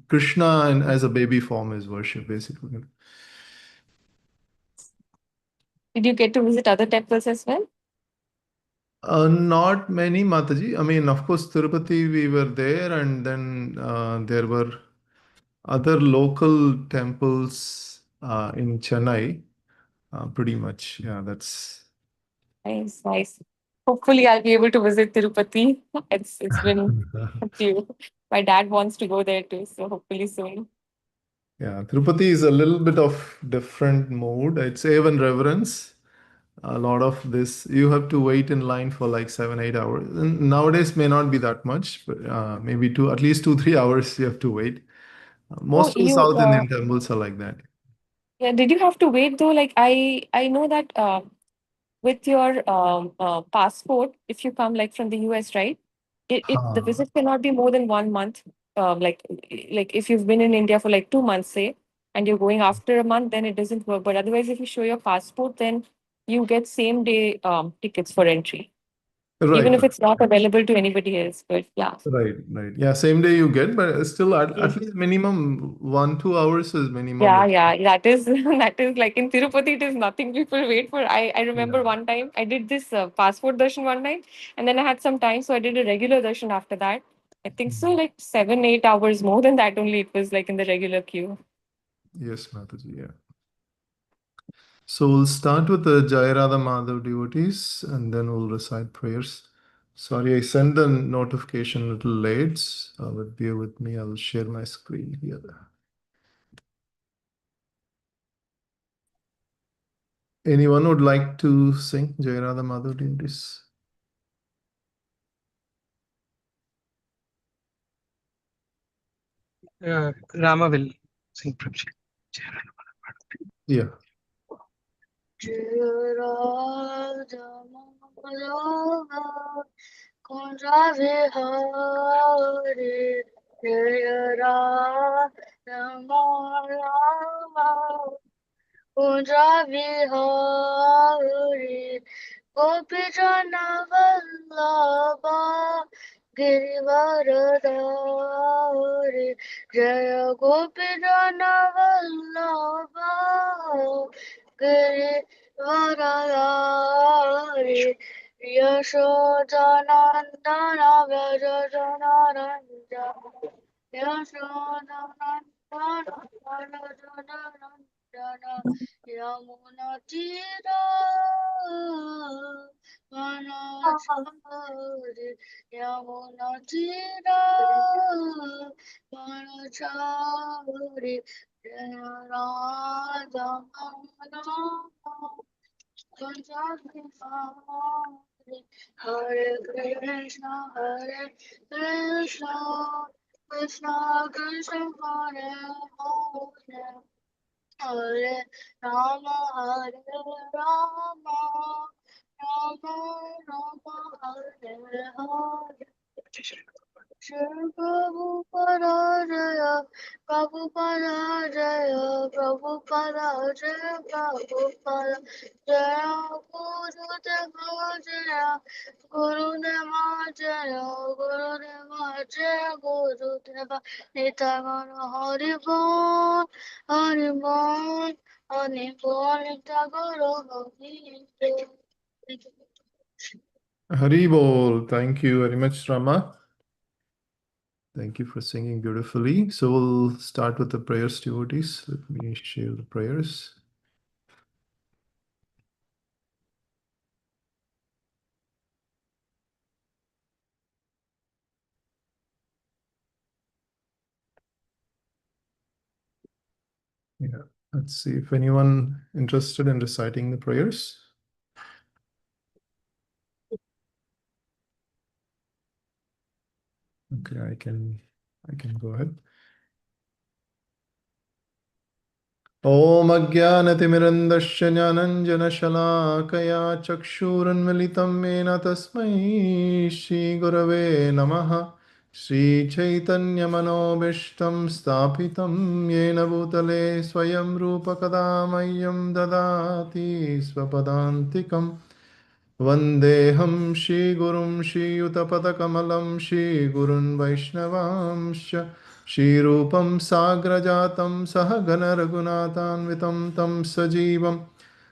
Krishna and as a baby form is worship basically. Did you get to visit other temples as well? Not many, Mataji. I mean, of course, Tirupati, we were there, and then there were other local temples in Chennai. Pretty much, yeah, that's. Nice, nice. Hopefully, I'll be able to visit Tirupati. It's been a few. My dad wants to go there too, so hopefully soon. Yeah, Tirupati is a little bit of different mood. It's even reverence. A lot of this, you have to wait in line for like 7, 8 hours. And nowadays may not be that much, but maybe two, at least 2, 3 hours you have to wait. Oh, Most of the you South Indian temples are like that. yeah. Did you have to wait though? Like I know that with your passport, if you come like from the US, right? The Huh. visit cannot be more than 1 month. Like if you've been in India for like 2 months, say, and you're going after a month, then it doesn't work. But otherwise, if you show your passport, then you get same day tickets for entry, even Right, if right, it's not available to anybody else. But yeah. right, right. Yeah, same day you get, but still Yes. at least minimum 1, 2 hours is minimum. Yeah, yeah, that is that is like in Tirupati, it is nothing people wait for. I remember Yeah. one time I did this passport darshan one time, and then I had some time, so I did a regular darshan after that. I think so, like 7, 8 hours more than that only. It was like in the regular queue. Yes, Mataji, yeah. So we'll start with the Jai Radha Madhav devotees and then we'll recite prayers. Sorry, I sent the notification a little late. But bear with me. I'll share my screen here. Anyone would like to sing Jai Radha Madhav devotees? Rama will sing Prabhuji. Yeah. Jai Radha Madhava Kunja Vihari Jai Radha Madhava Kunja Vihari Gopi Jana Vallabha Girivaradari Jaya Gopi Jana Vallabha Girivaradari Yashodanandana Vrajanaranja Yashodanandana Vrajanaranja Yamuna Tira Manachari Yamuna Tira Manachari Radha Punjabi Hare Krishna Hare Krishna Krishna Krishna Hare Hare Hare Rama, Hare Rama, Rama Rama, Hare Hare. Shri Prabhupada Jaya, Prabhupada Jaya, Prabhupada Jaya, Prabhupada Jaya, Gurudeva Jaya, Gurudeva Jaya, Gurudeva Jaya, Gurudeva Nityananda Hari Bol, Hari Bol, Hari Bol, Nitya Guru Hari Bol. Thank you. Hari Bol. Thank you very much, Rama. Thank you for singing beautifully. So we'll start with the prayers, devotees. Let me share the prayers. Yeah. Let's see if anyone interested in reciting the prayers. Okay, I can go ahead. ॐ अज्ञानतिमिरन्दस्य ज्ञानञ्जनशलाकया चक्षुरुन्मिलितं येन तस्मै श्रीगुरवे नमः श्रीचैतन्यमनोभीष्टं स्थापितं येन भूतले स्वयं रूपकदा मह्यं ददाति स्वपदान्तिकम् Vandeham Shri Gurum Shri Utapatakamalam Shri Gurun Vaishnavamscha Shri Rupam Sagrajatam Sahagana Raghunathanvitam Tam Sajivam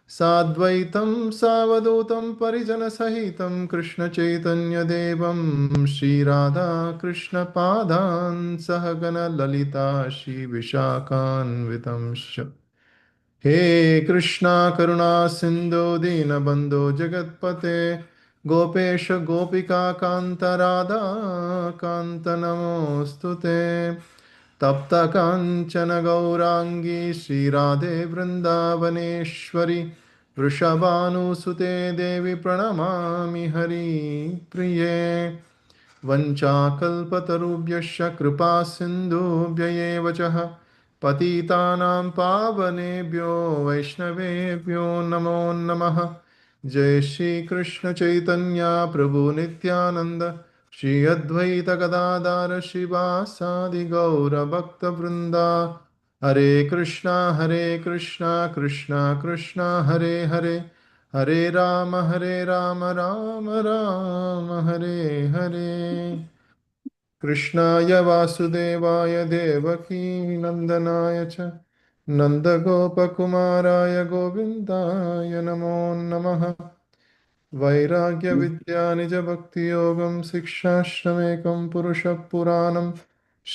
Sadvaitam Savadutam Parijana Sahitam Krishna Chaitanya Devam Shri Radha Krishna Padan Sahagana Lalita Shri Vishakan Vitamsha हे कृष्णा करुणा सिंधु दीनबंधो जगत्पते गोपेश गोपिका कांत राधा कांत नमोस्तुते तप्त कांचन गौरांगी श्रीराधे वृंदावनेश्वरी वृषभानुसुते देवी प्रणमामि हरि प्रिये वञ्चाकल्पतरुभ्यश्च कृपा सिन्धुभ्य एव च पतितानां पावनेभ्यो वैष्णवेभ्यो नमो नमः जय श्री कृष्ण चैतन्य प्रभु नित्यानंद श्री अद्वैत गदाधर शिवासादि गौर भक्त वृंदा हरे कृष्णा कृष्णा कृष्णा हरे हरे हरे राम राम राम हरे हरे कृष्णाय वासुदेवाय देवकी नंदनाय च नन्दगोपकुमाराय गोविन्दाय नमो नमः वैराग्यविद्या निजभक्तियोगं शिक्षाश्रमेकं पुरुषः पुराणं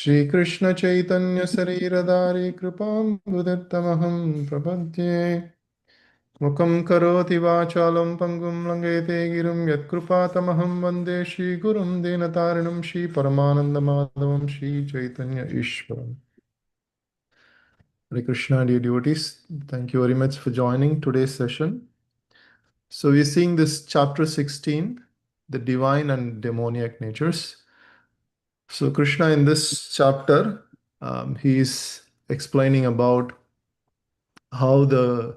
श्रीकृष्णचैतन्यशरीरधारी कृपां प्रपद्ये मुखं करोति वाचालं पङ्गुं लङ्घयते गिरिं यत्कृपातमहं वन्दे श्रीगुरुं दीनतारिणं श्रीपरमानन्दमाधवं Sri Chaitanya ईश्वरम् Hare Krishna, dear devotees. Thank you very much for joining today's session. So we're seeing this chapter 16, the divine and demoniac natures. So Krishna in this chapter, he is explaining about how the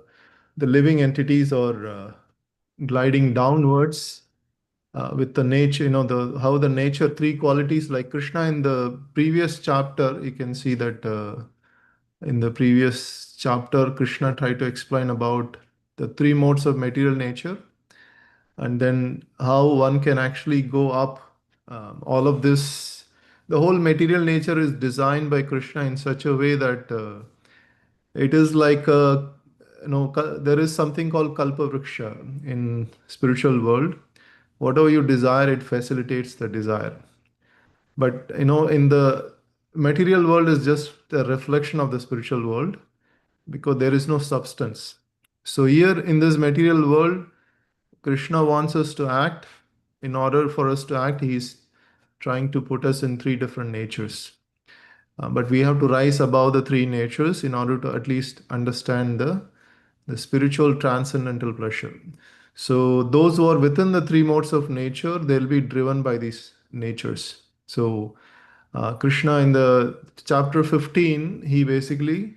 living entities are gliding downwards with the nature, the how the nature three qualities like Krishna in the previous chapter, you can see that in the previous chapter, Krishna tried to explain about the three modes of material nature and then how one can actually go up. All of this, the whole material nature is designed by Krishna in such a way that it is like there is something called kalpa vriksha in spiritual world. Whatever you desire, it facilitates the desire. But in the material world is just a reflection of the spiritual world because there is no substance. So here in this material world, Krishna wants us to act. In order for us to act, he is trying to put us in three different natures. But we have to rise above the three natures in order to at least understand the spiritual transcendental pleasure. So those who are within the three modes of nature, they'll be driven by these natures. So Krishna in the chapter 15, he basically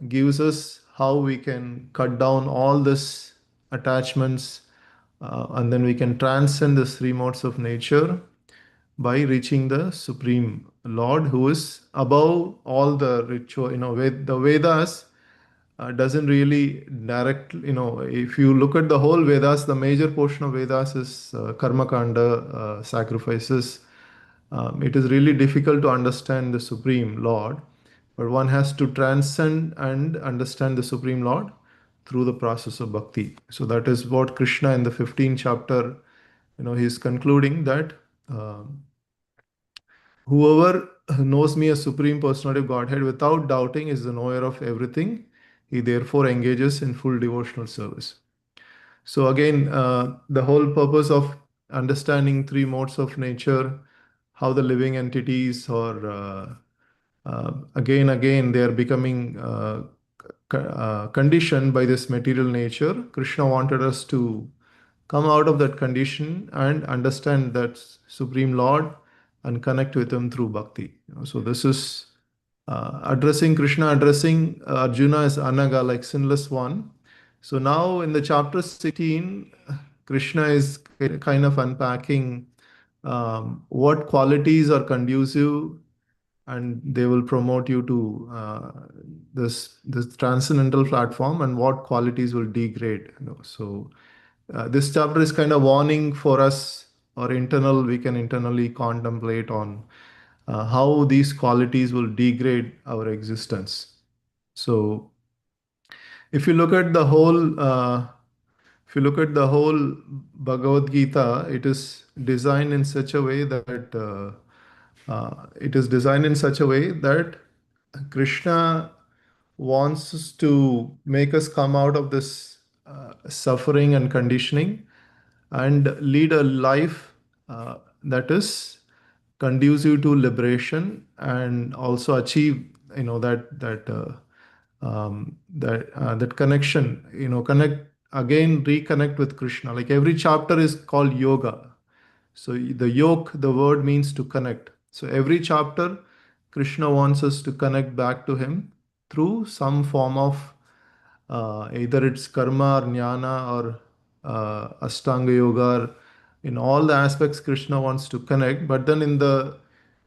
gives us how we can cut down all this attachments and then we can transcend the three modes of nature by reaching the supreme lord who is above all the ritual. The Vedas doesn't really direct, if you look at the whole Vedas, the major portion of Vedas is karma kanda, sacrifices. It is really difficult to understand the supreme lord, but one has to transcend and understand the supreme lord through the process of bhakti. So that is what Krishna in the 15th chapter, he's concluding that whoever knows me as Supreme Personality of Godhead without doubting is the knower of everything. He therefore engages in full devotional service. So again, the whole purpose of understanding three modes of nature, how the living entities or again they are becoming conditioned by this material nature. Krishna wanted us to come out of that condition and understand that supreme lord and connect with him through bhakti. So this is addressing Krishna, addressing Arjuna as anaga, like sinless one. So now in the chapter 16, Krishna is kind of unpacking what qualities are conducive and they will promote you to this transcendental platform and what qualities will degrade. So This chapter is kind of warning for us, or internal, we can internally contemplate on how these qualities will degrade our existence. So if you look at the whole, Bhagavad Gita, it is designed in such a way that Krishna wants us to make us come out of this suffering and conditioning and lead a life that is conducive to liberation, and also achieve, that connection, reconnect with Krishna. Like every chapter is called yoga. So the yoke, the word means to connect. So every chapter, Krishna wants us to connect back to him through some form of either it's karma or jnana or Ashtanga yoga. In all the aspects, Krishna wants to connect. But then in the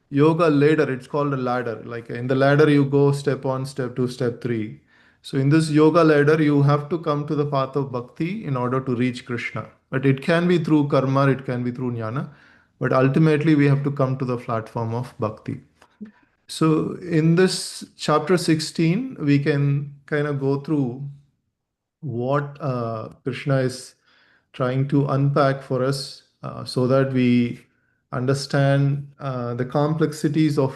yoga ladder, it's called a ladder. Like in the ladder, you go step one, step two, step three. So in this yoga ladder, you have to come to the path of bhakti in order to reach Krishna. But it can be through karma, it can be through jnana. But ultimately, we have to come to the platform of bhakti. So in this chapter 16, we can kind of go through what Krishna is trying to unpack for us, so that we understand the complexities of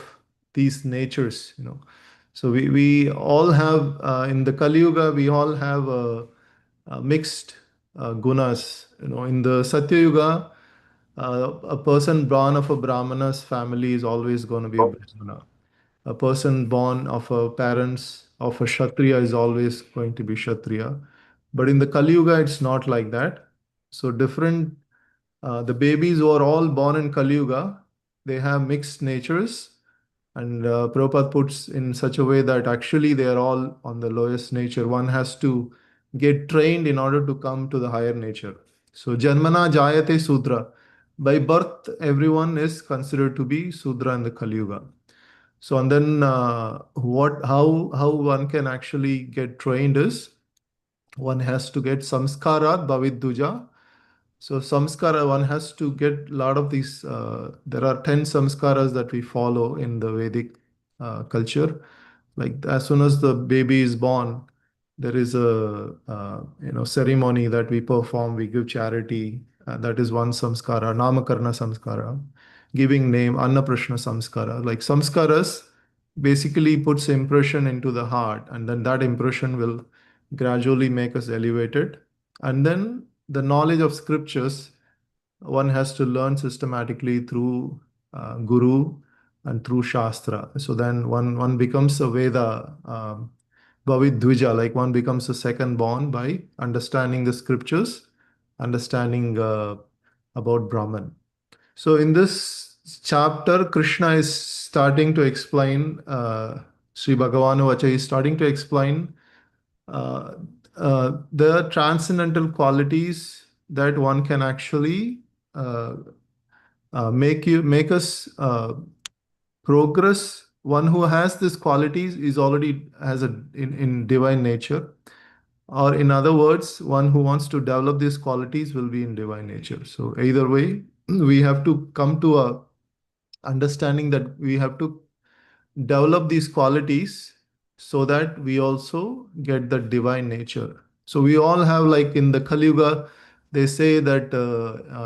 these natures. So we all have, in the Kali Yuga, we all have mixed gunas. In the Satya Yuga, a person born of a Brahmana's family is always going to be a Brahmana. A person born of a parents of a Kshatriya is always going to be Kshatriya. But in the Kali Yuga, it's not like that. So the babies who are all born in Kali Yuga, they have mixed natures. And Prabhupada puts in such a way that actually they are all on the lowest nature. One has to get trained in order to come to the higher nature. So Janmana Jayate Sudra. By birth, everyone is considered to be Sudra in the Kali Yuga. So and then how one can actually get trained is one has to get samskarat bhavidduja. So samskara, one has to get a lot of these. There are 10 samskaras that we follow in the Vedic culture. Like as soon as the baby is born, there is a ceremony that we perform. We give charity. That is one samskara. Namakarna samskara, giving name. Annaprashna samskara. Like samskaras basically puts impression into the heart, and then that impression will gradually make us elevated. And then the knowledge of scriptures one has to learn systematically through guru and through shastra. So then one becomes a Veda Bhavidvija, like one becomes a second born by understanding the scriptures, understanding about Brahman. So in this chapter, Krishna is starting to explain, Sri Bhagavanu Vacha is starting to explain uh, the transcendental qualities that one can actually uh, make us progress. One who has these qualities is already has in divine nature, or in other words, one who wants to develop these qualities will be in divine nature. So either way, we have to come to a understanding that we have to develop these qualities so that we also get the divine nature. So we all have, like in the Kali Yuga, they say that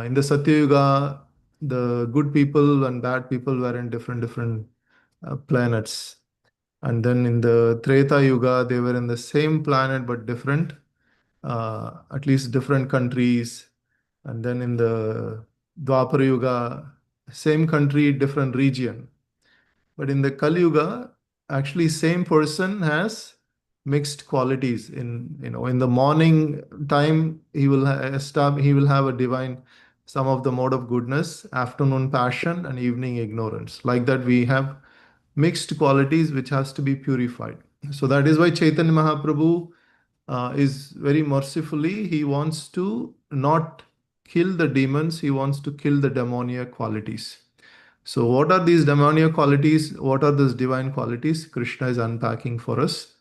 in the Satya Yuga, the good people and bad people were in different planets. And then in the Treta Yuga, they were in the same planet but different, at least different countries. And then in the Dwapara Yuga, same country, different region. But in the Kali Yuga, actually same person has mixed qualities. In the morning time, he will have a divine, some of the mode of goodness, afternoon passion, and evening ignorance. Like that, we have mixed qualities which has to be purified. So that is why Chaitanya Mahaprabhu is very mercifully, he wants to not kill the demons, he wants to kill the demoniac qualities. So, what are these demoniac qualities? What are these divine qualities? Krishna is unpacking for us.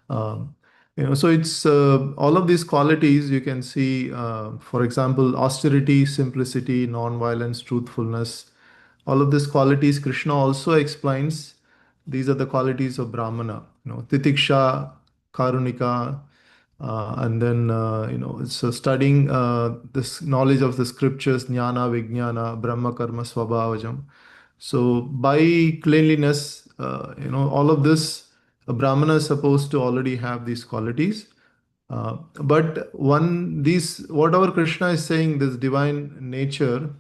Um, So it's all of these qualities you can see, for example, austerity, simplicity, non-violence, truthfulness. All of these qualities, Krishna also explains. These are the qualities of Brahmana. Titiksha, Karunika, and then so studying this knowledge of the scriptures, Jnana, Vijnana, Brahma, Karma, Swabhavajam. So by cleanliness, all of this, a Brahmana is supposed to already have these qualities. But whatever Krishna is saying, this divine nature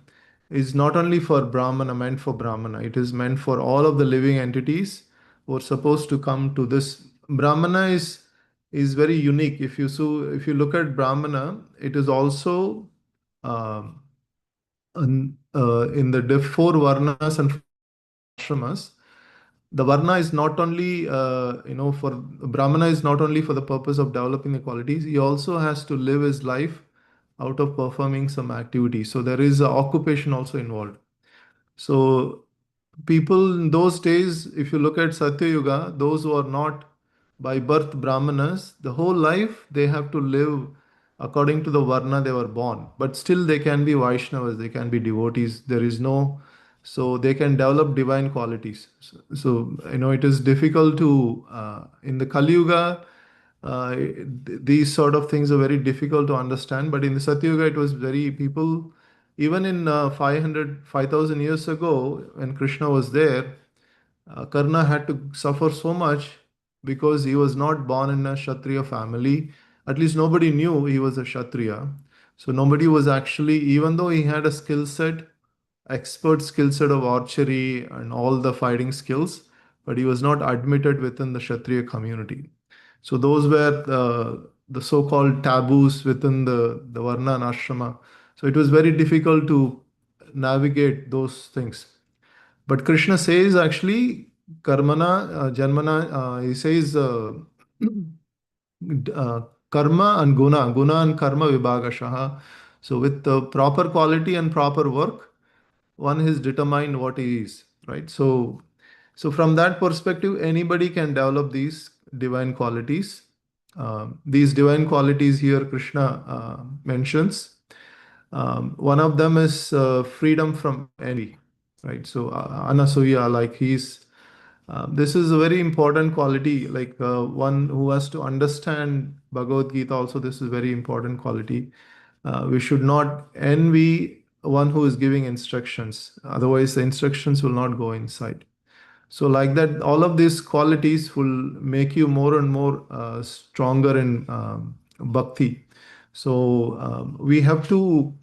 is not only for Brahmana, meant for Brahmana. It is meant for all of the living entities who are supposed to come to this. Brahmana is very unique. If you look at Brahmana, it is also um, in the four varnas and four ashramas. The varna is not only for Brahmana is not only for the purpose of developing the qualities. He also has to live his life out of performing some activity. So there is a occupation also involved. So people in those days, if you look at Satya Yuga, those who are not by birth Brahmanas, the whole life they have to live according to the Varna they were born. But still they can be Vaishnavas, they can be devotees. There is no, so they can develop divine qualities. So it is difficult to, in the Kali Yuga, these sort of things are very difficult to understand. But in the Satya Yuga, it was very, people, even in 5,000 years ago, when Krishna was there, Karna had to suffer so much because he was not born in a Kshatriya family. At least nobody knew he was a Kshatriya. So nobody was actually, even though he had a skill set, expert skill set of archery and all the fighting skills, but he was not admitted within the Kshatriya community. So those were the so-called taboos within the Varna and Ashrama. So it was very difficult to navigate those things. But Krishna says actually, karmana, janmana, he says karma and guna and karma vibhagashaha. So with the proper quality and proper work, one is determined what he is, right? So from that perspective, anybody can develop these divine qualities. These divine qualities here Krishna mentions. One of them is freedom from envy, right? So anasuya, like this is a very important quality. Like one who has to understand Bhagavad Gita. Also, this is very important quality. We should not envy one who is giving instructions. Otherwise, the instructions will not go inside. So, like that, all of these qualities will make you more and more stronger in bhakti. So, we have to,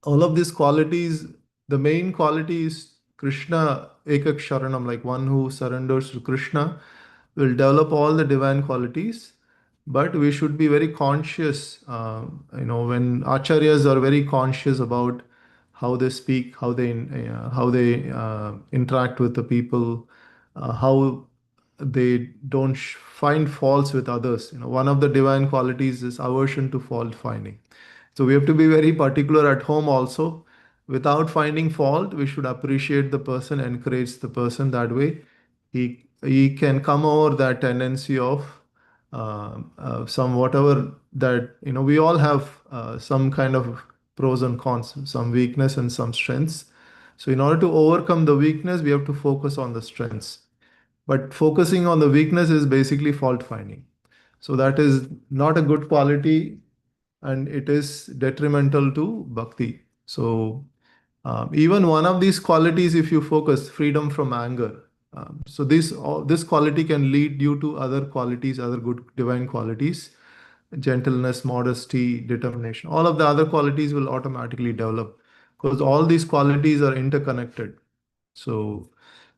all of these qualities, the main quality is Krishna Ekak Sharanam, like one who surrenders to Krishna will develop all the divine qualities. But we should be very conscious, when acharyas are very conscious about how they speak, how they interact with the people, how they don't find faults with others. One of the divine qualities is aversion to fault finding. So we have to be very particular at home also. Without finding fault, we should appreciate the person, encourage the person. That way, he can come over that tendency of some whatever that we all have some kind of pros and cons, some weakness and some strengths. So in order to overcome the weakness, we have to focus on the strengths. But focusing on the weakness is basically fault finding. So that is not a good quality and it is detrimental to bhakti. So even one of these qualities, if you focus, freedom from anger. So this quality can lead you to other qualities, other good divine qualities, gentleness, modesty, determination. All of the other qualities will automatically develop because all these qualities are interconnected. So,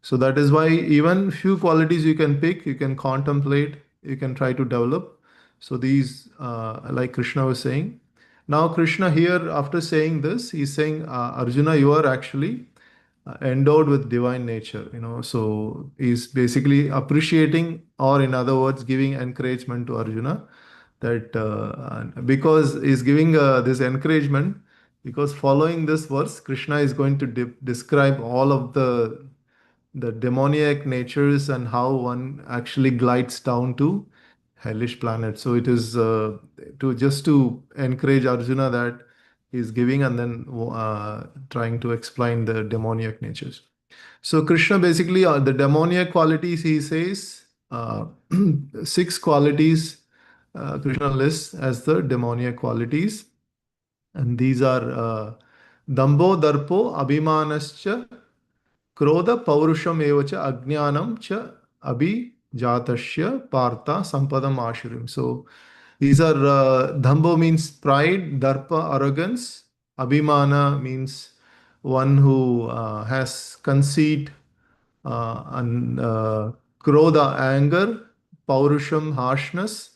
so that is why even few qualities you can pick, you can contemplate, you can try to develop. So these, like Krishna was saying. Now Krishna here, after saying this, he's saying, Arjuna, you are actually endowed with divine nature. So he's basically appreciating, or in other words, giving encouragement to Arjuna that because he's giving this encouragement because following this verse, Krishna is going to describe all of the demoniac natures and how one actually glides down to hellish planet. So it is to just to encourage Arjuna that he's giving and then trying to explain the demoniac natures. So Krishna basically the demoniac qualities he says six qualities Krishna lists as the demoniac qualities, and these are Dambo, Darpo, Abhimanascha, Krodha, Paurusham evacha, Ajnanam cha, Abhijatasya, Partha, Sampadam Ashurim. So these are Dhambo means pride, Darpa arrogance, Abhimana means one who has conceit, and Krodha anger, Paurusham harshness,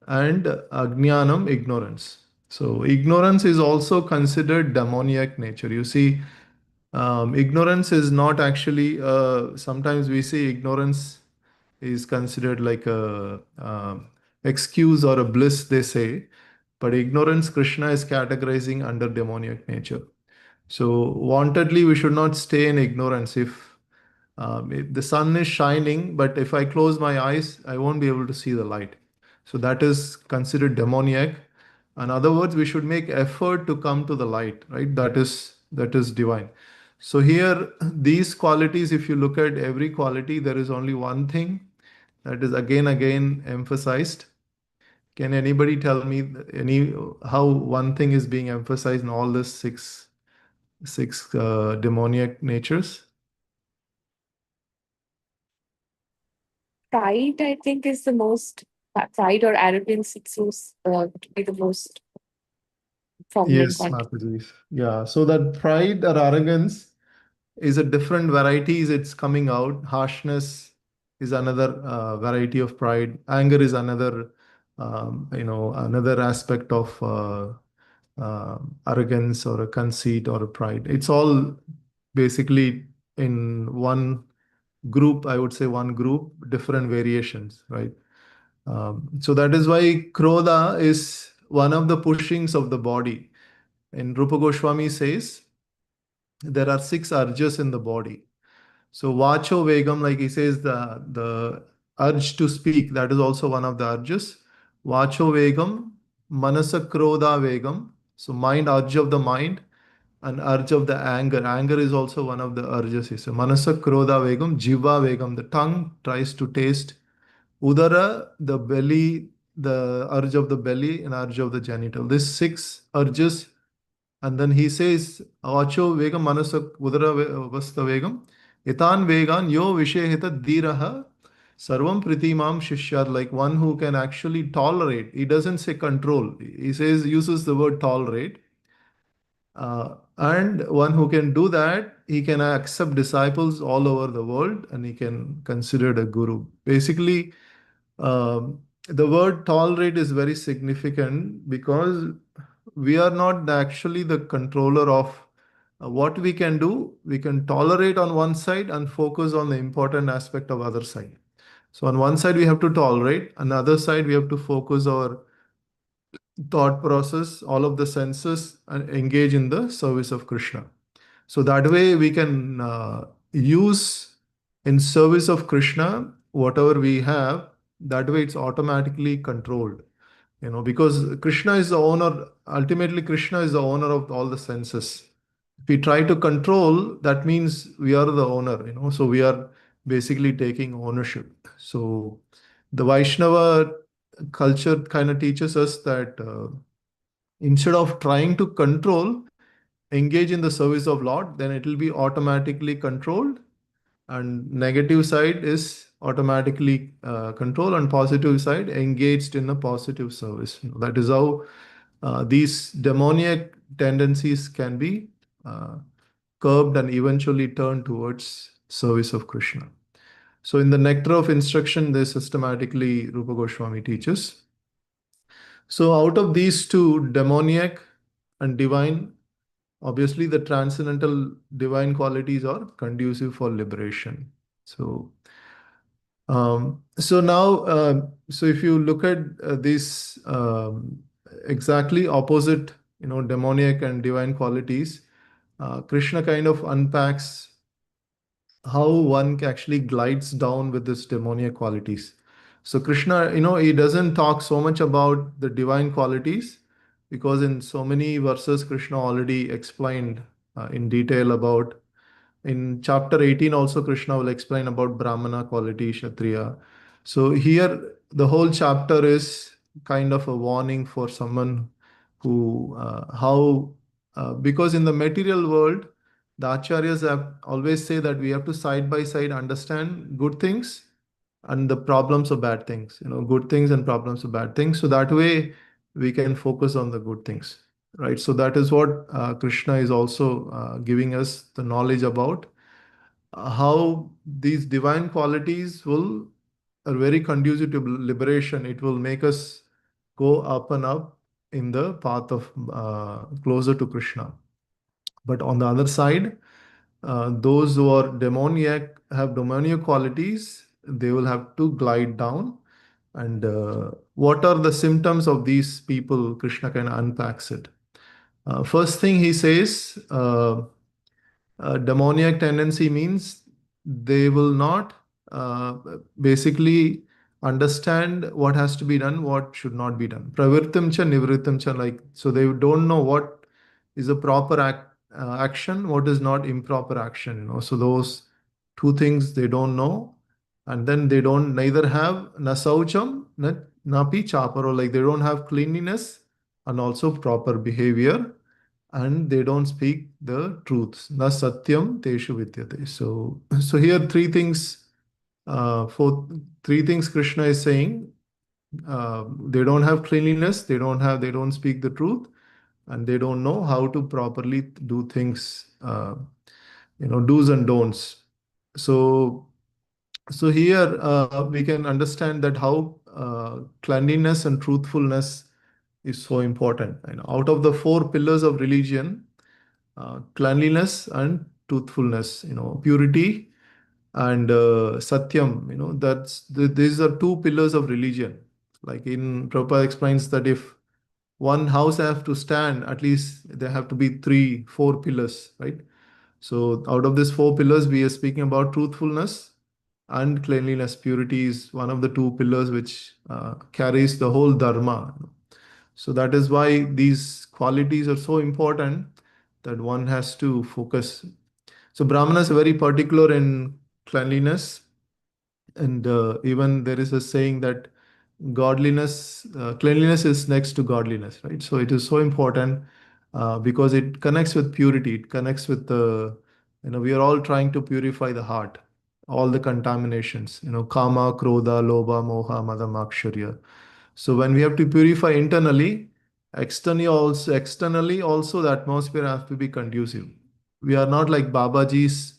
and Ajnanam ignorance. So ignorance is also considered demoniac nature. You see, ignorance is not actually. Sometimes we say ignorance is considered like a excuse or a bliss. They say, but ignorance, Krishna is categorizing under demoniac nature. So wantedly, we should not stay in ignorance. If the sun is shining, but if I close my eyes, I won't be able to see the light. So that is considered demoniac. In other words, we should make effort to come to the light, right? That is divine. So here, these qualities, if you look at every quality, there is only one thing that is again emphasized. Can anybody tell me any how one thing is being emphasized in all the six demoniac natures? Pride, I think, is the most, pride or arrogance, it seems to be the most prominent Yes, one. Mataji. Yeah. So that pride or arrogance is a different varieties it's coming out. Harshness is another variety of pride. Anger is another, another aspect of arrogance or a conceit or a pride. It's all basically in one group, I would say one group, different variations, right? So that is why Krodha is one of the pushings of the body. And Rupa Goswami says there are six urges in the body. So Vacho Vegam, like he says, the urge to speak, that is also one of the urges. Vacho Vegam, Manasa Krodha Vegam, so mind, urge of the mind, and urge of the anger. Anger is also one of the urges. So Manasa Krodha Vegam, Jiva Vegam, the tongue tries to taste. Udara, the belly, the urge of the belly, and urge of the genital. These six urges. And then he says, Vacho Vegam Manasak Udara Vasta Vegam, Itan Vegan Yo Vishehita Diraha Sarvam Pritimam Shishyar, like one who can actually tolerate. He doesn't say control. He says, uses the word tolerate. And one who can do that, he can accept disciples all over the world and he can consider a guru. Basically, the word tolerate is very significant because we are not actually the controller of what we can do. We can tolerate on one side and focus on the important aspect of other side. So on one side we have to tolerate, on the other side we have to focus our thought process, all of the senses, and engage in the service of Krishna. So that way we can use in service of Krishna whatever we have. That way it's automatically controlled. Because Krishna is the owner. Ultimately, Krishna is the owner of all the senses. If we try to control, that means we are the owner. So we are basically taking ownership. So the Vaishnava culture kind of teaches us that instead of trying to control, engage in the service of Lord, then it will be automatically controlled. And negative side is automatically controlled, and positive side engaged in a positive service. That is how these demoniac tendencies can be uh, curbed and eventually turned towards service of Krishna. So in the nectar of instruction, this systematically Rupa Goswami teaches. So out of these two, demoniac and divine, obviously the transcendental divine qualities are conducive for liberation. So now, so if you look at these exactly opposite, demoniac and divine qualities, Krishna kind of unpacks how one actually glides down with this demoniac qualities. So Krishna, he doesn't talk so much about the divine qualities because in so many verses, Krishna already explained in detail about. In chapter 18, also Krishna will explain about Brahmana quality, Kshatriya. So here, the whole chapter is kind of a warning for someone who, because in the material world, the acharyas have always say that we have to side by side understand good things and the problems of bad things, good things and problems of bad things. So that way we can focus on the good things, right? So that is what Krishna is also giving us the knowledge about how these divine qualities will are very conducive to liberation. It will make us go up and up in the path of closer to Krishna. But on the other side, those who are demoniac have demoniac qualities, they will have to glide down. And what are the symptoms of these people? Krishna can unpacks it. First thing he says, demoniac tendency means they will not uh, basically understand what has to be done, what should not be done. Pravrittam cha nivrittam cha, like, so they don't know what is a proper action, what is not improper action. So those two things they don't know, and then they don't neither have nasaucham napi chaparo, like they don't have cleanliness and also proper behavior, and they don't speak the truths. Na satyam teshu vidyate. So here for three things Krishna is saying. They don't have cleanliness, they don't speak the truth, and they don't know how to properly do things, do's and don'ts. So, so here we can understand that how cleanliness and truthfulness is so important. And out of the four pillars of religion, cleanliness and truthfulness, purity and satyam, these are two pillars of religion. Like in Prabhupada explains that if one house have to stand, at least there have to be three, four pillars, right? So out of these four pillars, we are speaking about truthfulness and cleanliness. Purity is one of the two pillars which carries the whole dharma. So that is why these qualities are so important that one has to focus. So Brahmanas are very particular in cleanliness, and even there is a saying that cleanliness is next to godliness, right? So it is so important because it connects with purity. It connects with the, we are all trying to purify the heart, all the contaminations, kama, krodha, lobha, moha, mada, makshariya. So when we have to purify internally, externally also the atmosphere has to be conducive. We are not like Babaji's,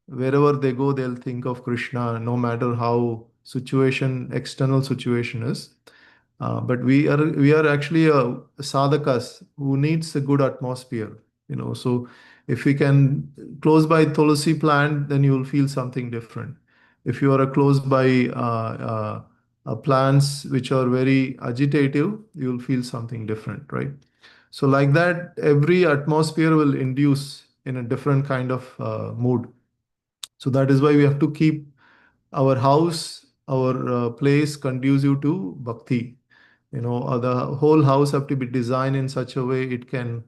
wherever they go, they'll think of Krishna, no matter how external situation is. But we are actually sadhakas who needs a good atmosphere. So if we can close by Tulsi plant, then you will feel something different. If you are close by plants which are very agitative, you will feel something different, right? So like that, every atmosphere will induce in a different kind of mood. So that is why we have to keep our house, our place conducive to bhakti. The whole house have to be designed in such a way it can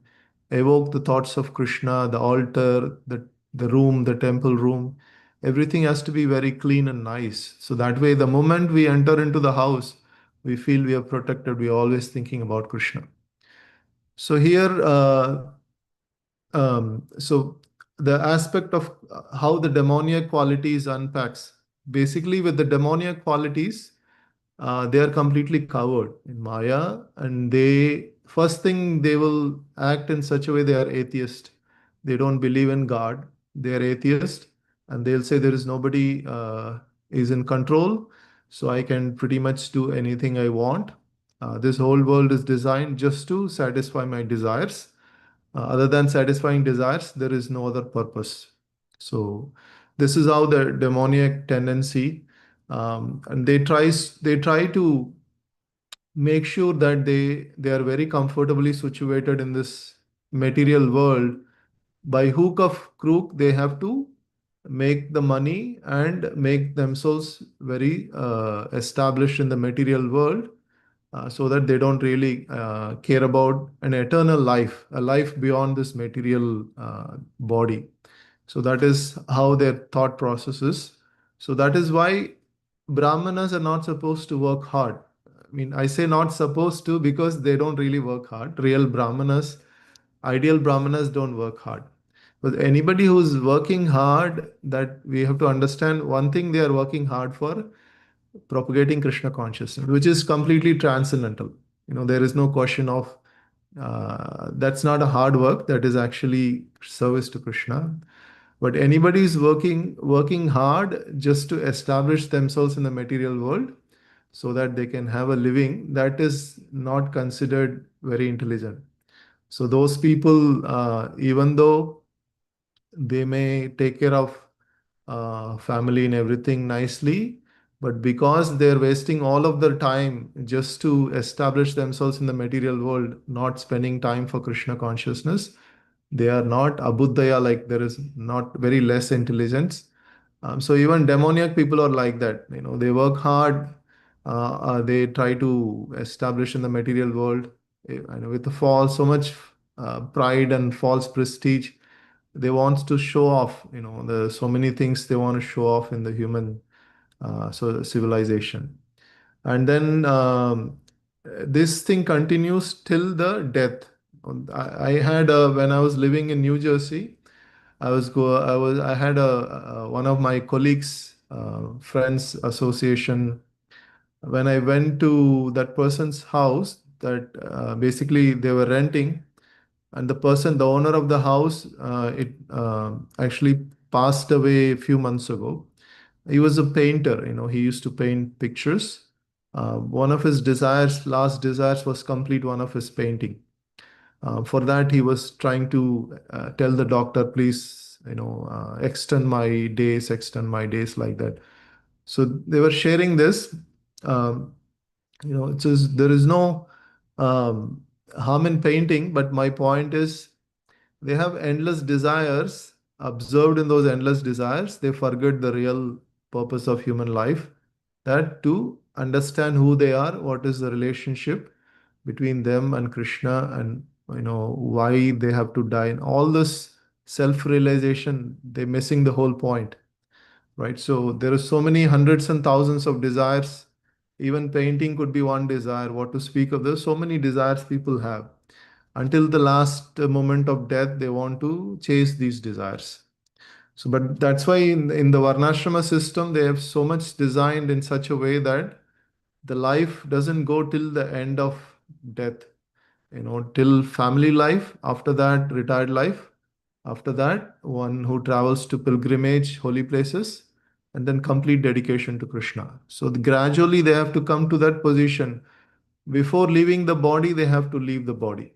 evoke the thoughts of Krishna, the altar, the room, the temple room. Everything has to be very clean and nice. So that way, the moment we enter into the house, we feel we are protected. We are always thinking about Krishna. So here, so the aspect of how the demoniac qualities unpacks. Basically, with the demoniac qualities, they are completely covered in Maya, and they first thing they will act in such a way they are atheist. They don't believe in God. They are atheist, and they'll say there is nobody is in control, so I can pretty much do anything I want. This whole world is designed just to satisfy my desires. Other than satisfying desires, there is no other purpose. So this is how the demoniac tendency, and they try to make sure that they are very comfortably situated in this material world. By hook of crook, they have to make the money and make themselves very established in the material world, so that they don't really care about an eternal life, a life beyond this material body. So that is how their thought process is. So that is why Brahmanas are not supposed to work hard. I mean, I say not supposed to because they don't really work hard. Real Brahmanas, ideal Brahmanas don't work hard. But anybody who's working hard, that we have to understand one thing they are working hard for, propagating Krishna consciousness, which is completely transcendental. There is no question of that's not a hard work. That is actually service to Krishna. But anybody is working hard just to establish themselves in the material world so that they can have a living, that is not considered very intelligent. So those people, even though they may take care of family and everything nicely, but because they're wasting all of their time just to establish themselves in the material world, not spending time for Krishna consciousness, they are not abuddhaya, like there is not very less intelligence. So even demoniac people are like that. They work hard. They try to establish in the material world, and with the false, so much pride and false prestige. They want to show off. There's so many things they want to show off in the human civilization. And then this thing continues till the death. I had when I was living in New Jersey, I had one of my colleagues, friends association. When I went to that person's house, that basically they were renting, and the owner of the house, it actually passed away a few months ago. He was a painter. He used to paint pictures. One of his last desires, was complete one of his painting. For that, he was trying to tell the doctor, please, extend my days, like that. So they were sharing this. Um, it says there is no um, harm in painting, but my point is they have endless desires. Observed in those endless desires, they forget the real purpose of human life, that to understand who they are, what is the relationship between them and Krishna, and why they have to die, and all this self-realization, they're missing the whole point, right? So there are so many hundreds and thousands of desires. Even painting could be one desire. What to speak of, there's so many desires people have. Until the last moment of death, they want to chase these desires. So, but that's why in the Varnashrama system, they have so much designed in such a way that the life doesn't go till the end of death, till family life. After that, retired life. After that, one who travels to pilgrimage, holy places, and then complete dedication to Krishna. So gradually they have to come to that position. Before leaving the body, they have to leave the body.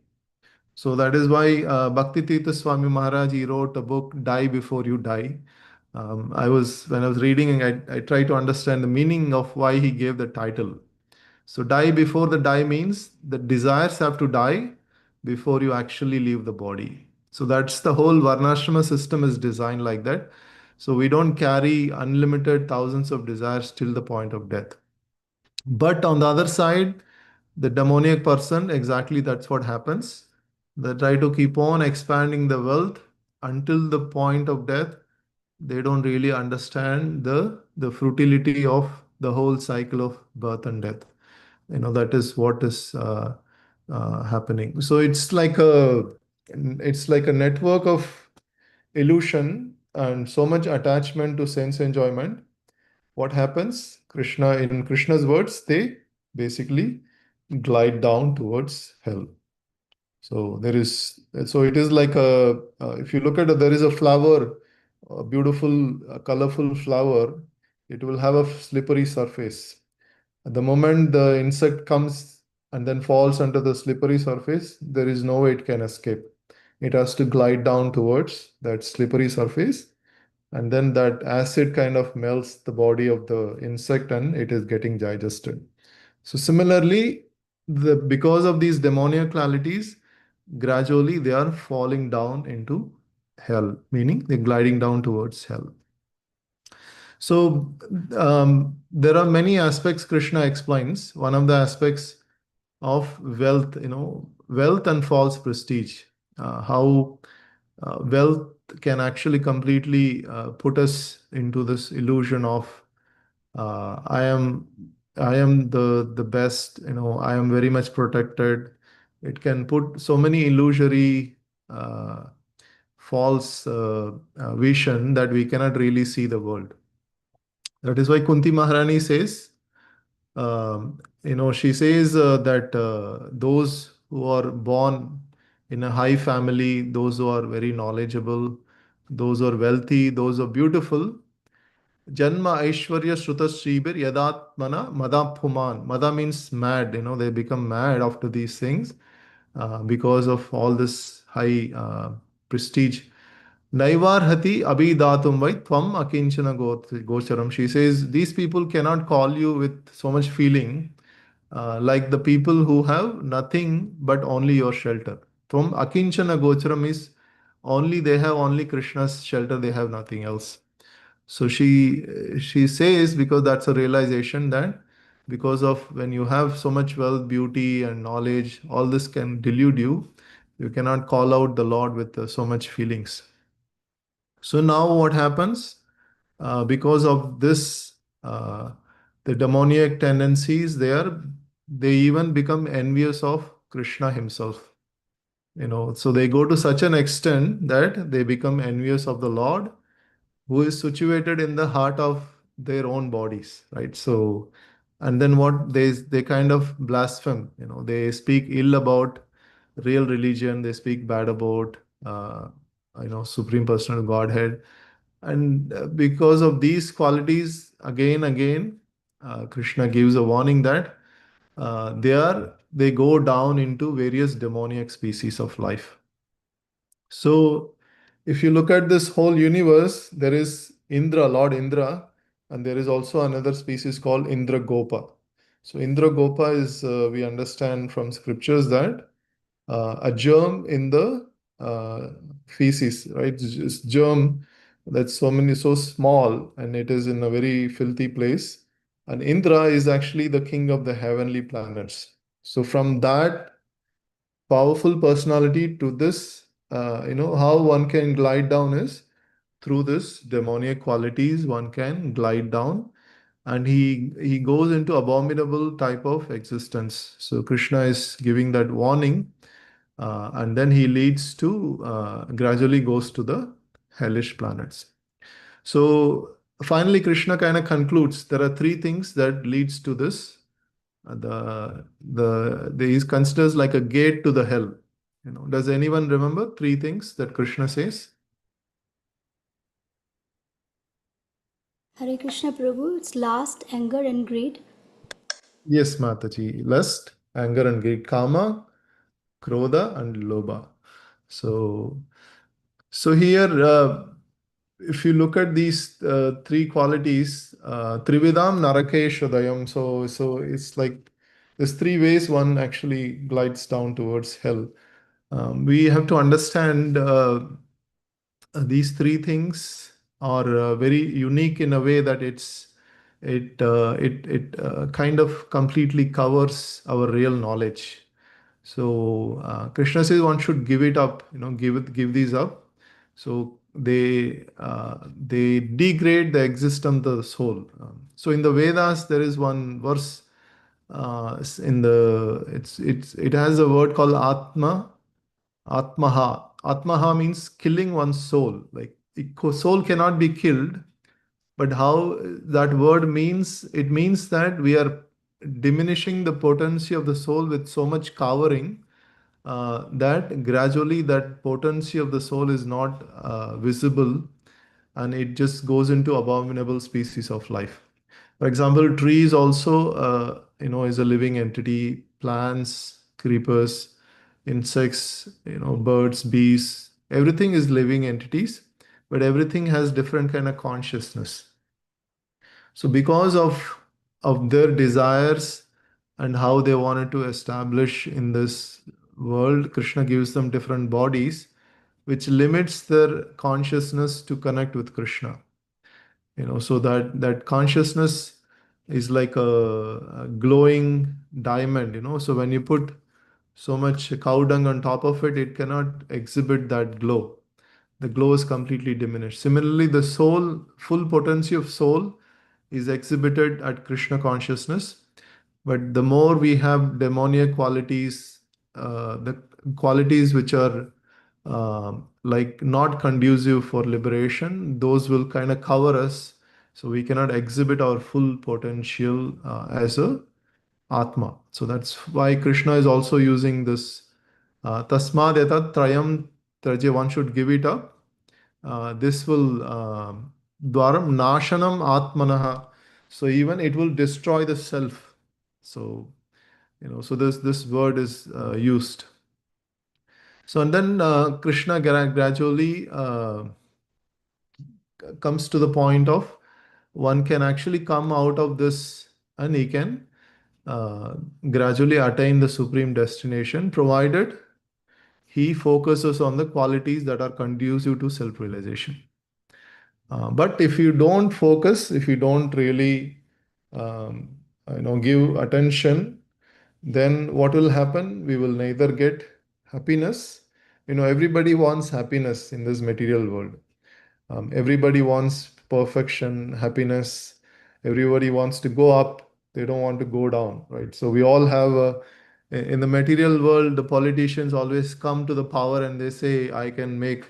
So that is why Bhakti Tirtha Swami Maharaj, he wrote a book, Die Before You Die. When I was reading, I tried to understand the meaning of why he gave the title. So die before the die means the desires have to die before you actually leave the body. So that's the whole Varnashrama system is designed like that. So we don't carry unlimited thousands of desires till the point of death. But on the other side, the demoniac person, exactly that's what happens. They try to keep on expanding the wealth until the point of death. They don't really understand the futility of the whole cycle of birth and death. That is what is happening. So it's like a network of illusion and so much attachment to sense enjoyment. What happens? In Krishna's words, they basically glide down towards hell. So it is like if you look at it, there is a flower, a beautiful, colorful flower. It will have a slippery surface. At the moment the insect comes and then falls onto the slippery surface, there is no way it can escape. It has to glide down towards that slippery surface, and then that acid kind of melts the body of the insect and it is getting digested. So similarly, because of these demoniac qualities, gradually they are falling down into hell, meaning they're gliding down towards hell. So there are many aspects Krishna explains. One of the aspects of wealth, wealth and false prestige, how wealth can actually completely put us into this illusion of uh, I am I am the best, I am very much protected. It can put so many illusory uh, false vision that we cannot really see the world. That is why Kunti Maharani says, she says that those who are born in a high family, those who are very knowledgeable, those who are wealthy, those who are beautiful, Janma Aishwarya Shruta Shribir Yadatmana Madaphuman. Mada means mad, they become mad after these things because of all this high prestige. Naivarhati Abhidatum Vai Tvam Akinchana Gocharam. She says these people cannot call you with so much feeling like the people who have nothing but only your shelter. Tvam Akinchana Gocharam is only they have only Krishna's shelter, they have nothing else. So she says, because that's a realization that because of when you have so much wealth, beauty, and knowledge, all this can delude you. You cannot call out the Lord with so much feelings. So now what happens? Because of this, the demoniac tendencies, they even become envious of Krishna himself. So they go to such an extent that they become envious of the Lord who is situated in the heart of their own bodies, right? So, and then what they kind of blaspheme, they speak ill about real religion, they speak bad about supreme personal Godhead. And because of these qualities, again, Krishna gives a warning that they go down into various demoniac species of life. So if you look at this whole universe, there is Indra, Lord Indra, and there is also another species called Indra Gopa. So Indra Gopa is, we understand from scriptures that a germ in the feces, right? It's germ that's so small, and it is in a very filthy place. And Indra is actually the king of the heavenly planets. So from that powerful personality to this, how one can glide down is through this demoniac qualities, one can glide down, and he goes into abominable type of existence. So Krishna is giving that warning, and then he leads to gradually goes to the hellish planets. So finally Krishna kind of concludes there are three things that leads to this. He considers like a gate to the hell. Does anyone remember three things that Krishna says? Hare Krishna Prabhu, it's lust, anger, and greed. Yes, Mataji. Lust, anger, and greed. Kama, Krodha, and Lobha. So here, if you look at these three qualities, Trividam Narake Shodayam. So it's like there's three ways one actually glides down towards hell. We have to understand these three things are very unique in a way that it kind of completely covers our real knowledge. So Krishna says one should give it up, give these up. So they degrade the existence of the soul. So in the Vedas there is one verse in the it has a word called Atma. Atmaha. Atmaha means killing one's soul. Like soul cannot be killed, but how that word means, it means that we are diminishing the potency of the soul with so much cowering that gradually that potency of the soul is not visible, and it just goes into abominable species of life. For example, trees also, is a living entity. Plants, creepers, insects, birds, bees, everything is living entities, but everything has different kind of consciousness. So because of their desires and how they wanted to establish in this world, Krishna gives them different bodies, which limits their consciousness to connect with Krishna. So that consciousness is like a glowing diamond. So when you put so much cow dung on top of it, it cannot exhibit that glow. The glow is completely diminished. Similarly, the soul, full potency of soul is exhibited at Krishna consciousness. But the more we have demoniac qualities, the qualities which are like not conducive for liberation, those will kind of cover us. So we cannot exhibit our full potential as a Atma. So that's why Krishna is also using this Tasmad etat trayam traje, one should give it up. This will dwaram nashanam atmanaha. So even it will destroy the self. So so this word is used. So and then Krishna gradually comes to the point of one can actually come out of this and he can gradually attain the supreme destination, provided he focuses on the qualities that are conducive to self-realization. But if you don't focus, if you don't really um, give attention, then what will happen? We will neither get happiness. Everybody wants happiness in this material world. Everybody wants perfection, happiness. Everybody wants to go up. They don't want to go down, right? So we all have in the material world, the politicians always come to the power and they say, I can make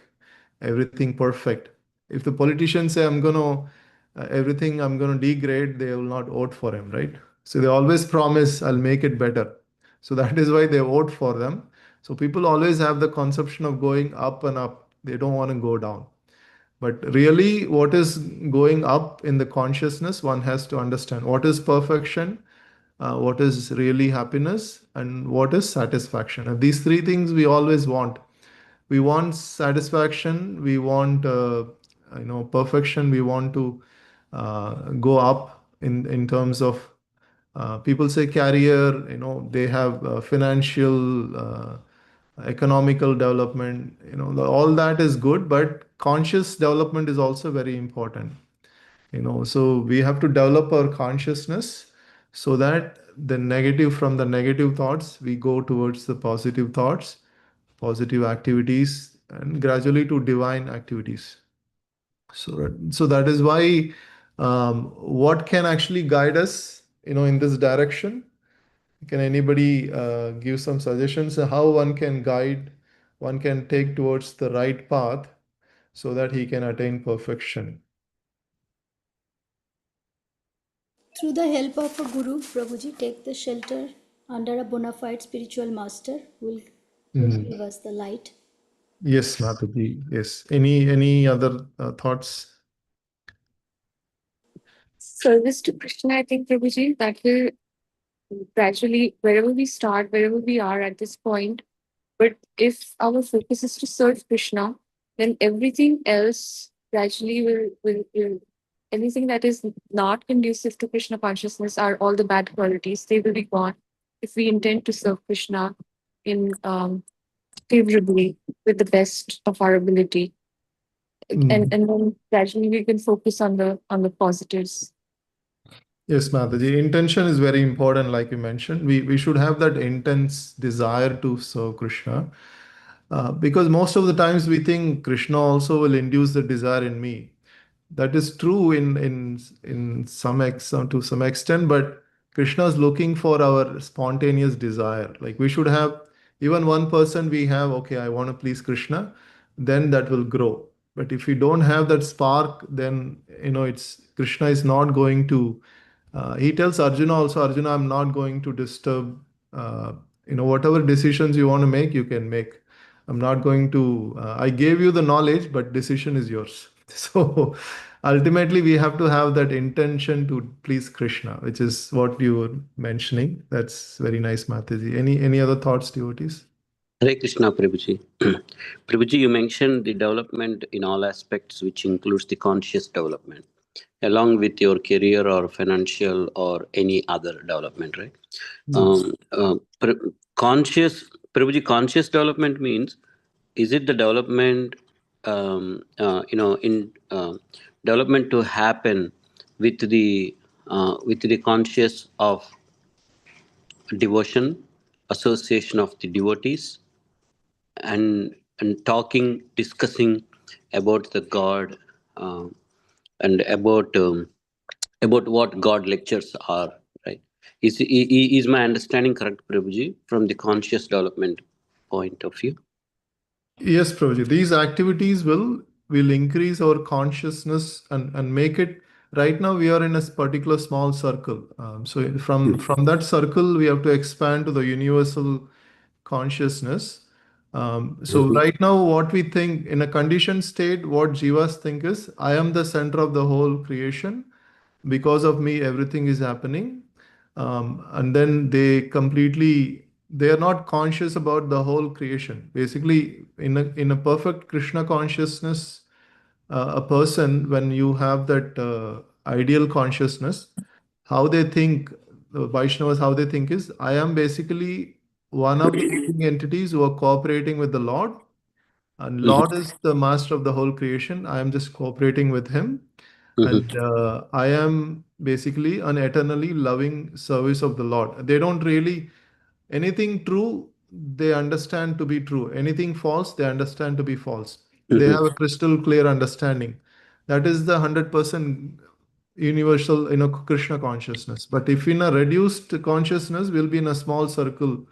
everything perfect. If the politicians say, everything I'm going to degrade, they will not vote for him, right? So they always promise, I'll make it better. So that is why they vote for them. So people always have the conception of going up and up. They don't want to go down. But really, what is going up in the consciousness, one has to understand what is perfection, what is really happiness, and what is satisfaction. And these three things we always want. We want satisfaction, we want perfection, we want to go up in terms of people say career, they have financial economical development, all that is good, but conscious development is also very important. So we have to develop our consciousness so that from the negative thoughts we go towards the positive thoughts, positive activities, and gradually to divine activities. So that is why what can actually guide us in this direction. Can anybody give some suggestions on how one can take towards the right path so that he can attain perfection? Through the help of a guru, Prabhuji, take the shelter under a bona fide spiritual master who will give us the light. Yes, Mataji. Yes. Any other thoughts? Service to Krishna, I think, Prabhuji, that will gradually, wherever we start, wherever we are at this point, but if our focus is to serve Krishna, then everything else gradually will anything that is not conducive to Krishna consciousness are all the bad qualities. They will be gone if we intend to serve Krishna in favorably with the best of our ability. And then gradually we can focus on the positives. Yes, Mataji. Intention is very important, like you mentioned. We should have that intense desire to serve Krishna. Because most of the times we think Krishna also will induce the desire in me. That is true in to some extent, but Krishna is looking for our spontaneous desire. Like we should have even 1% we have, okay, I want to please Krishna, then that will grow. But if we don't have that spark, then it's Krishna is not going to. He tells Arjuna also, Arjuna, I'm not going to disturb. Whatever decisions you want to make, you can make. I'm not going to. I gave you the knowledge, but decision is yours. So ultimately, we have to have that intention to please Krishna, which is what you were mentioning. That's very nice, Mataji. Any other thoughts, devotees? Hare Krishna, Prabhuji. Prabhuji, you mentioned the development in all aspects, which includes the conscious development, along with your career or financial or any other development, right? Yes. Conscious development means, is it the development, development to happen with the conscious of devotion, association of the devotees, and talking, discussing about the God, and about what God lectures are. Right? Is my understanding correct, Prabhuji, from the conscious development point of view? Yes, Prabhuji. These activities will increase our consciousness and make it. Right now, we are in a particular small circle. So from that circle, we have to expand to the universal consciousness. So Mhm. right now, what we think in a conditioned state, what jivas think is, I am the center of the whole creation. Because of me, everything is happening. And then they are not conscious about the whole creation. Basically, in a perfect Krishna consciousness, a person, when you have that ideal consciousness, how they think, the Vaishnavas, how they think is, I am basically one of the living entities who are cooperating with the Lord, and Mhm. Lord is the master of the whole creation. I am just cooperating with him, Mhm. and I am basically an eternally loving service of the Lord. They don't really anything true, they understand to be true. Anything false, they understand to be false. They Mhm. have a crystal clear understanding. That is the 100% universal, Krishna consciousness. But if in a reduced consciousness, we'll be in a small circle.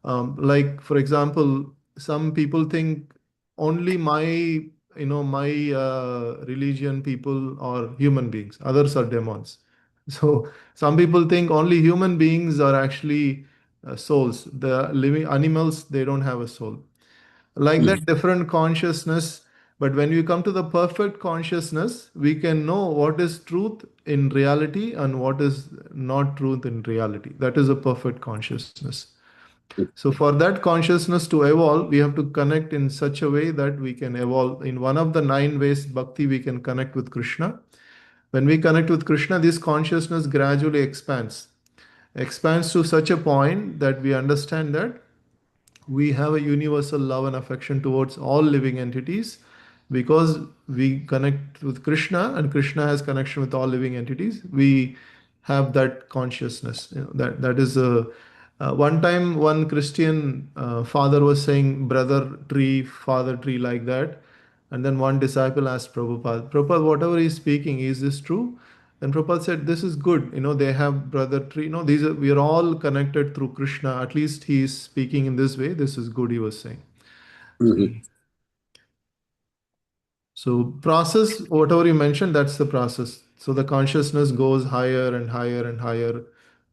Like, for example, some people think only my religion people are human beings, others are demons. So some people think only human beings are actually souls. The living animals, they don't have a soul. Like Mhm. that, different consciousness. But when you come to the perfect consciousness, we can know what is truth in reality and what is not truth in reality. That is a perfect consciousness. So for that consciousness to evolve, we have to connect in such a way that we can evolve. In one of the 9 ways bhakti, we can connect with Krishna. When we connect with Krishna, this consciousness gradually expands to such a point that we understand that we have a universal love and affection towards all living entities, because we connect with Krishna and Krishna has connection with all living entities. We have that consciousness. That is a one time one Christian father was saying brother tree, father tree, like that. And then one disciple asked Prabhupada, Prabhupada, whatever he's speaking, is this true? And Prabhupada said, this is good. They have brother tree. We are all connected through Krishna. At least he is speaking in this way. This is good, he was saying. So, Mhm. so process, whatever you mentioned, that's the process. So the consciousness goes higher and higher and higher.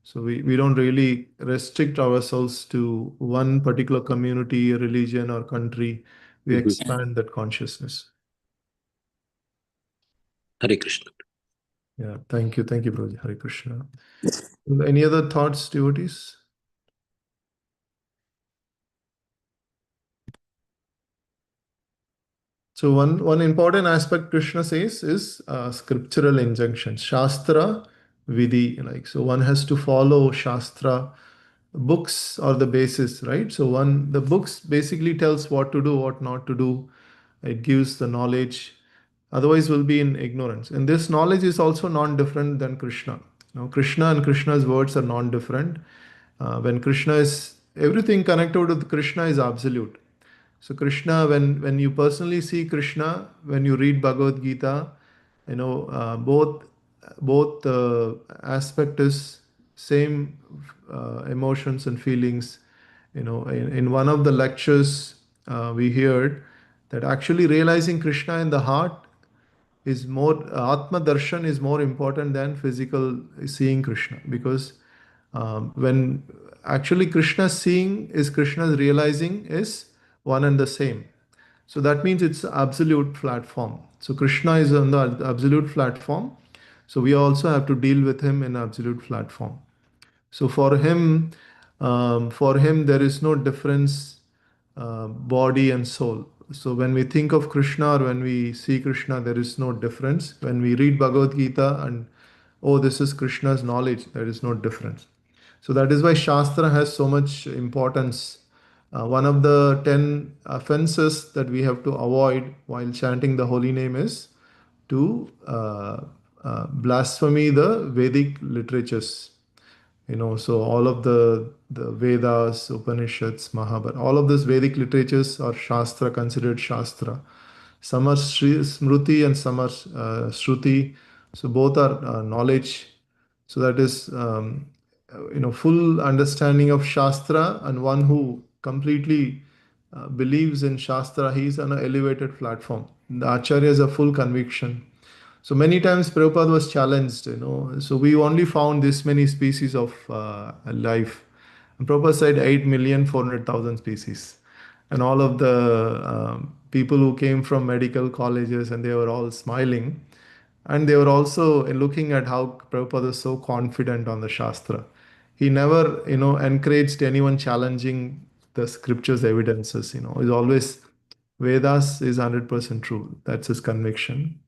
So we don't really restrict ourselves to one particular community, religion, or country. We Mhm. expand that consciousness. Hare Krishna. Yeah, thank you. Thank you, Prabhuji. Hare Krishna. Any other thoughts, devotees? So one important aspect Krishna says is scriptural injunctions, Shastra, Vidhi. Like, so one has to follow Shastra. Books are the basis, right? So the books basically tells what to do, what not to do. It gives the knowledge. Otherwise, we'll be in ignorance. And this knowledge is also non-different than Krishna. Krishna and Krishna's words are non-different. When Krishna is everything connected with Krishna is absolute. So Krishna, when you personally see Krishna, when you read Bhagavad Gita, both aspect is same emotions and feelings. In one of the lectures, we heard that actually realizing Krishna in the heart is more Atma Darshan is more important than physical seeing Krishna, because when actually Krishna's seeing is Krishna's realizing is one and the same. So that means it's absolute platform. So Krishna is on the absolute platform. So we also have to deal with him in absolute platform. So for him, there is no difference, body and soul. So when we think of Krishna or when we see Krishna, there is no difference. When we read Bhagavad Gita and oh, this is Krishna's knowledge, there is no difference. So that is why Shastra has so much importance. One of the 10 offenses that we have to avoid while chanting the holy name is to blaspheme the Vedic literatures. So all of the Vedas, Upanishads, Mahabharata, all of these Vedic literatures are Shastra, considered Shastra. Some are Smruti and some are Shruti. So both are knowledge. So that is, full understanding of Shastra, and one who completely believes in Shastra, he's on an elevated platform. The Acharyas have full conviction. So many times Prabhupada was challenged. So we only found this many species of life. And Prabhupada said 8,400,000 species. And all of the people who came from medical colleges, and they were all smiling. And they were also looking at how Prabhupada was so confident on the Shastra. He never encouraged anyone challenging the scriptures evidences. He's always, Vedas is 100% true. That's his conviction.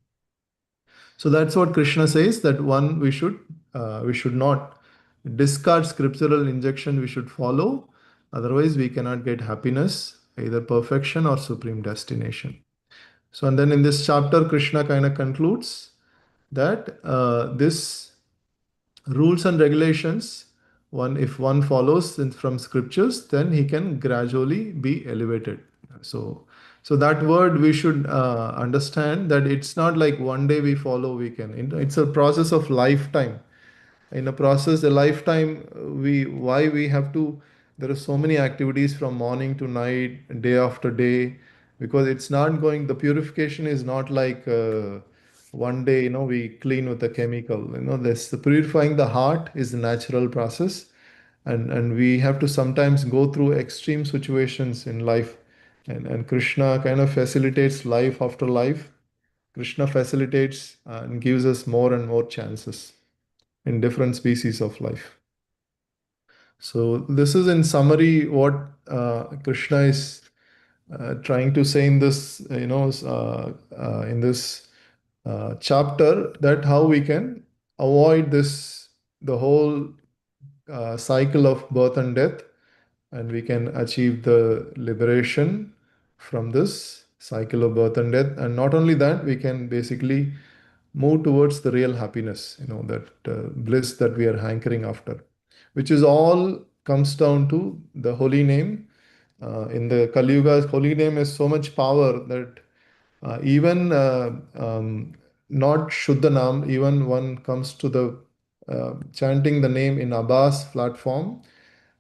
So that's what Krishna says, that one, we should not discard scriptural injection, we should follow. Otherwise, we cannot get happiness, either perfection or supreme destination. So, and then in this chapter, Krishna kind of concludes that this rules and regulations, if one follows from scriptures, then he can gradually be elevated. So that word we should understand, that it's not like one day we follow, we can. It's a process of lifetime. In a process, a lifetime, why we have to. There are so many activities from morning to night, day after day, because it's not going. The purification is not like. One day we clean with a chemical. This, the purifying the heart is a natural process, and we have to sometimes go through extreme situations in life, and Krishna kind of facilitates life after life. Krishna facilitates and gives us more and more chances in different species of life. So this is in summary what Krishna is trying to say in this in this chapter, that how we can avoid the whole cycle of birth and death, and we can achieve the liberation from this cycle of birth and death. And not only that, we can basically move towards the real happiness, that bliss that we are hankering after, which is all comes down to the holy name. In the Kali Yuga, holy name has so much power that even not Shuddhanam, even one comes to the chanting the name in Abbas platform,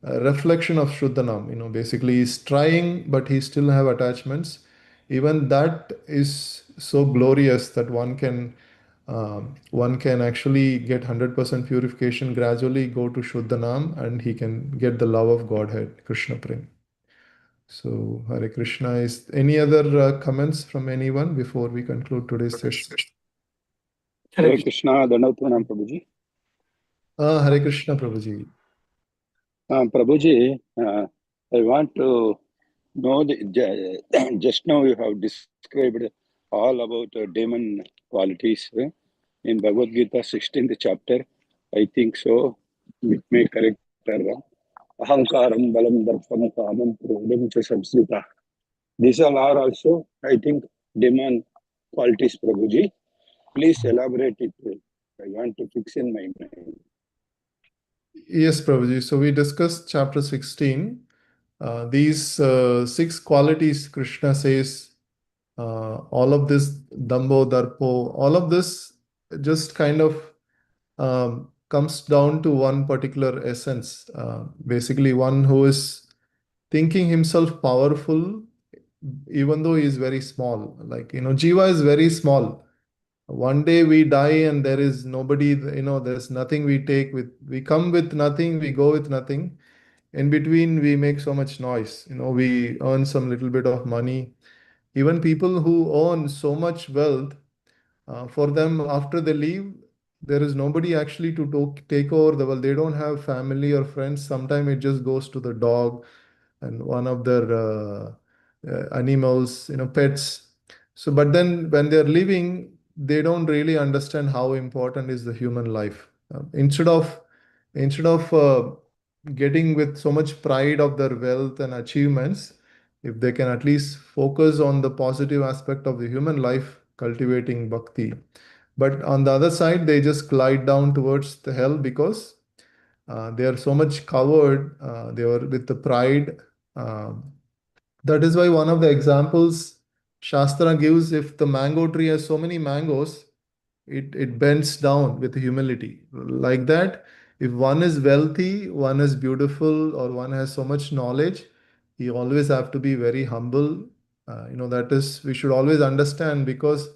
a reflection of Shuddhanam. Basically he's trying, but he still have attachments. Even that is so glorious that one can actually get 100% purification, gradually go to Shuddhanam, and he can get the love of Godhead, Krishna Prem. So, Hare Krishna. Is any other comments from anyone before we conclude today's session? Hare Krishna, Dandavatpranam Prabhuji. Hare Krishna, Prabhuji. Prabhuji, I want to know, just now you have described all about demon qualities in Bhagavad Gita, 16th chapter. I think so. It may correct or wrong. Ahankaram, Balam, Darpam, Kamam, Krodam, Samsrita. These all are also, I think, demon qualities, Prabhuji. Please elaborate it. I want to fix in my mind. Yes, Prabhuji. So we discussed chapter 16. These 6 qualities, Krishna says, all of this, Dambo, Darpo, all of this just kind of comes down to one particular essence. Basically, one who is thinking himself powerful, even though he is very small. Like, Jiva is very small. One day we die and there is nobody, there's nothing we come with nothing, we go with nothing. In between, we make so much noise. We earn some little bit of money. Even people who own so much wealth, for them, after they leave, there is nobody actually to take over the wealth. They don't have family or friends. Sometimes it just goes to the dog and one of their animals, pets. So, but then when they're leaving, they don't really understand how important is the human life. Instead of getting with so much pride of their wealth and achievements, if they can at least focus on the positive aspect of the human life, cultivating bhakti. But on the other side, they just glide down towards the hell because they are so much covered. They were with the pride. That is why one of the examples Shastra gives, if the mango tree has so many mangoes, it bends down with humility. Like that, if one is wealthy, one is beautiful, or one has so much knowledge, you always have to be very humble. That is, we should always understand, because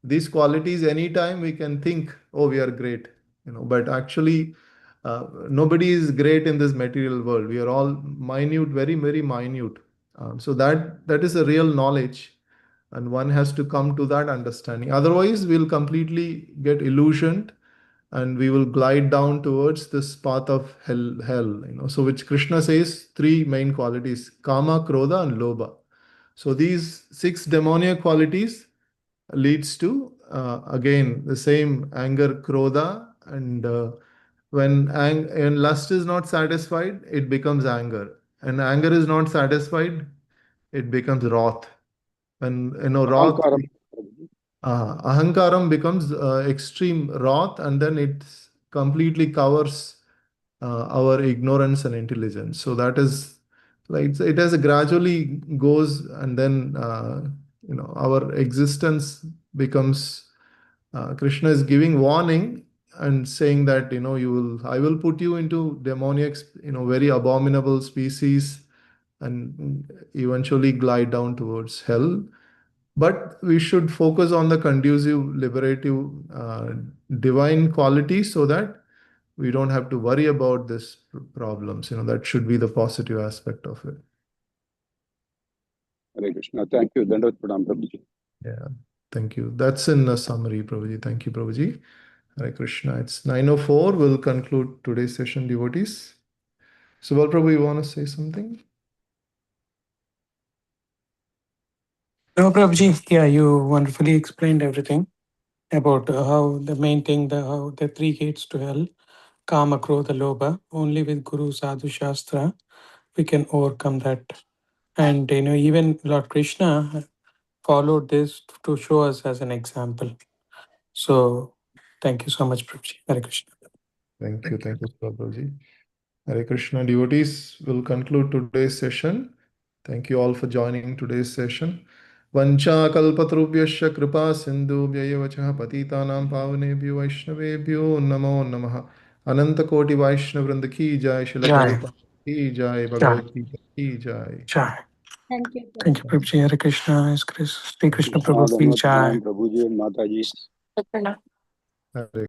these qualities, anytime we can think, oh, we are great, but actually, nobody is great in this material world. We are all minute, very, very minute. So that is a real knowledge, and one has to come to that understanding. Otherwise, we'll completely get illusioned, and we will glide down towards this path of hell. So which Krishna says three main qualities: kama, krodha, and lobha. So these six demoniac qualities leads to again the same anger, krodha, and when lust is not satisfied, it becomes anger, and anger is not satisfied, it becomes wrath. When wrath, Ahankaram. ahankaram becomes extreme wrath, and then it completely covers our ignorance and intelligence. So that is like it has gradually goes, and then our existence becomes. Krishna is giving warning and saying that I will put you into demoniac, very abominable species, and eventually glide down towards hell. But we should focus on the conducive, liberative, divine quality, so that we don't have to worry about this problems. That should be the positive aspect of it. Hare Krishna. Thank you. Dandavat Pranam, Prabhuji. Yeah, thank you. That's in a summary, Prabhuji. Thank you, Prabhuji. Hare Krishna. It's 9:04. We'll conclude today's session, devotees. So, well, Prabhu, you want to say something? No, Prabhuji, yeah, you wonderfully explained everything about how the main thing, how the three gates to hell, Kama, Krodha, Lobha. Only with Guru, Sadhu, Shastra, we can overcome that. And even Lord Krishna followed this to show us as an example. So, thank you so much, Prabhuji. Hare Krishna. Thank you, Prabhuji. Hare Krishna, devotees. Will conclude today's session. Thank you all for joining today's session. Vancha kalpatrubhyasya kripa sindhubhya vacha patitanam pavnebhyo vaishnavebhyo namo namaha. Ananta koti Vaishnav Vrinda ki jai, Srila Jai. Prabhupada ki jai, Jai. Bhagavad Gita ki jai. Jai. Thank you. Thank you, Prabhuji. Hare Krishna. Sri Krishna Krishna, Prabhu ki Dandavat jai. Pranam, Prabhuji and Mataji. Krishna. Hare